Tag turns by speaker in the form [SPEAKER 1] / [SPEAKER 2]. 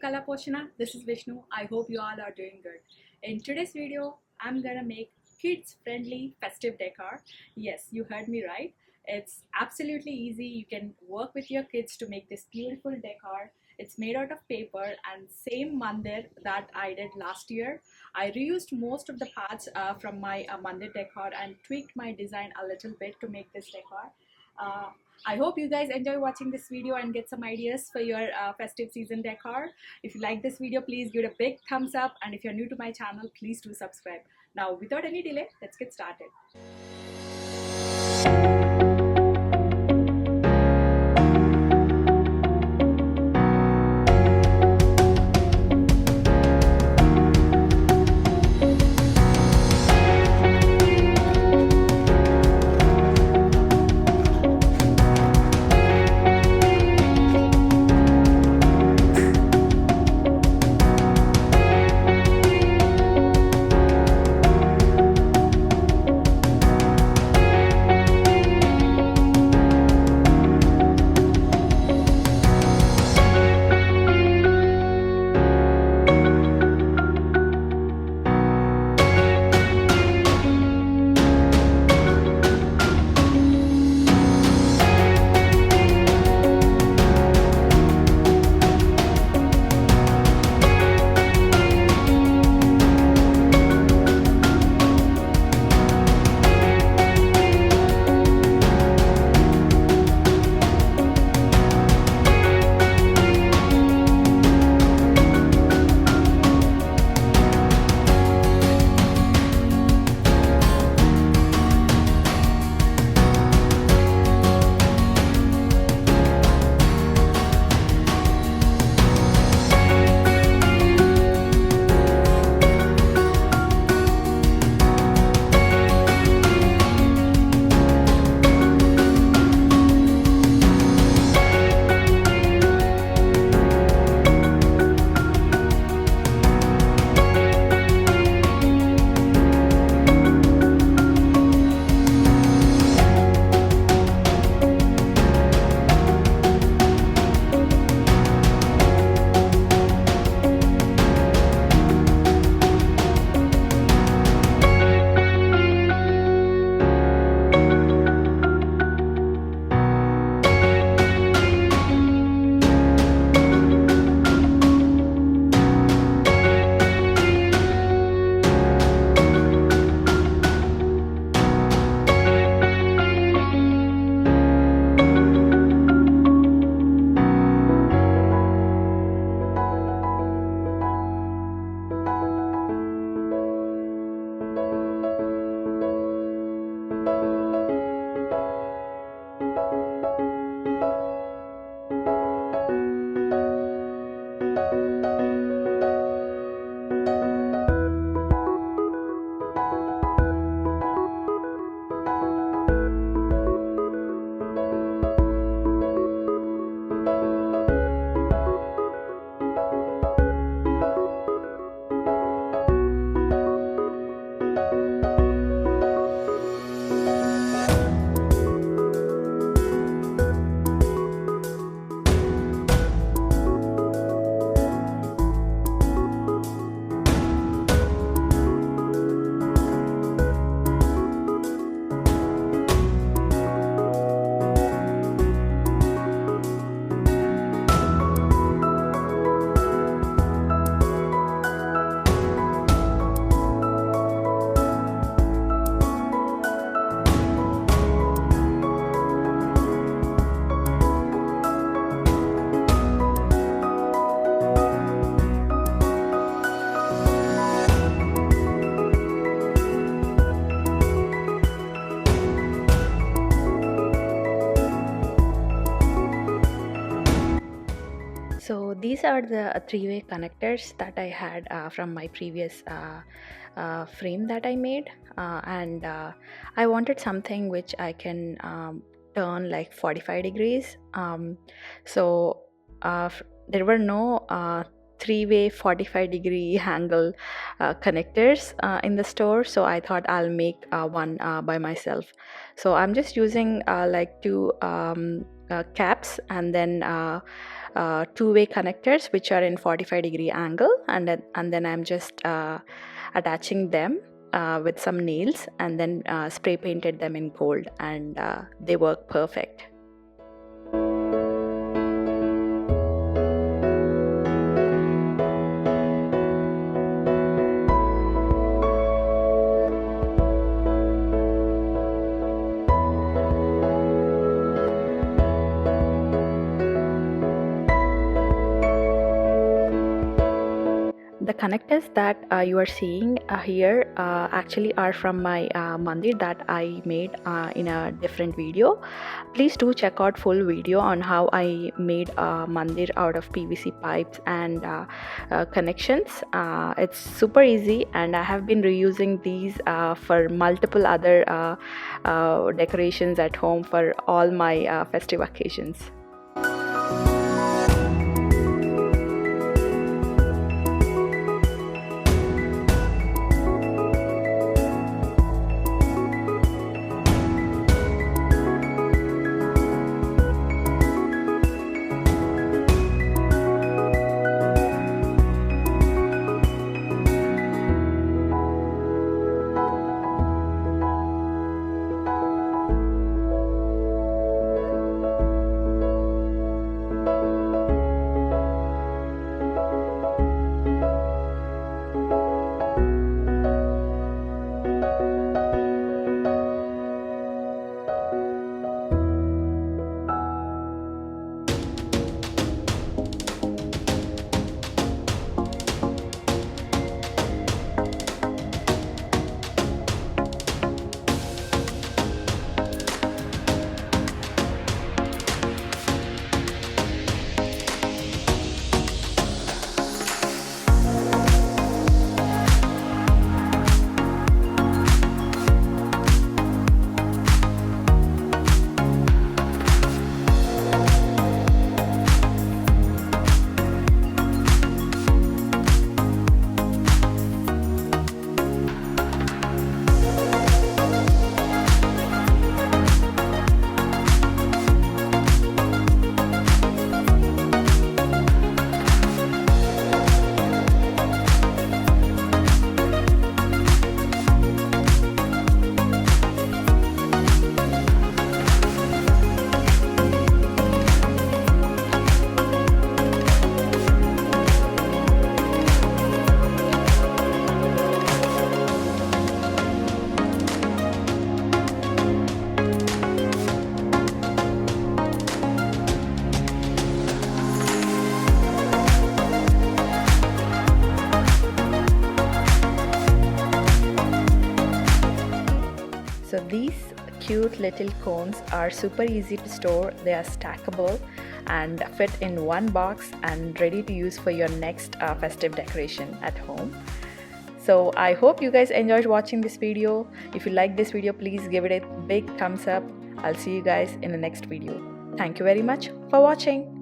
[SPEAKER 1] Kala Poshana. This is Vishnu. I hope you all are doing good. In today's video, I'm gonna make kids-friendly festive decor. Yes, you heard me right. It's absolutely easy. You can work with your kids to make this beautiful decor. It's made out of paper and same mandir that I did last year. I reused most of the parts from my mandir decor and tweaked my design a little bit to make this decor. Uh, I hope you guys enjoy watching this video and get some ideas for your festive season decor. If you like this video, please give it a big thumbs up, and if you're new to my channel, please do subscribe. Now, without any delay, let's get started.
[SPEAKER 2] So these are the three-way connectors that I had from my previous frame that I made, and I wanted something which I can turn like 45 degrees. There were no three-way 45-degree angle connectors in the store, so I thought I'll make one by myself. So I'm just using like two caps, and then two-way connectors which are in 45-degree angle, and then I'm just attaching them with some nails, and then spray painted them in gold, and they work perfect. The connectors that you are seeing here actually are from my mandir that I made in a different video. Please do check out full video on how I made a mandir out of PVC pipes and connections. It's super easy, and I have been reusing these for multiple other decorations at home for all my festive occasions. So these cute little cones are super easy to store. They are stackable and fit in one box and ready to use for your next festive decoration at home. So I hope you guys enjoyed watching this video. If you like this video, please give it a big thumbs up. I'll see you guys in the next video. Thank you very much for watching.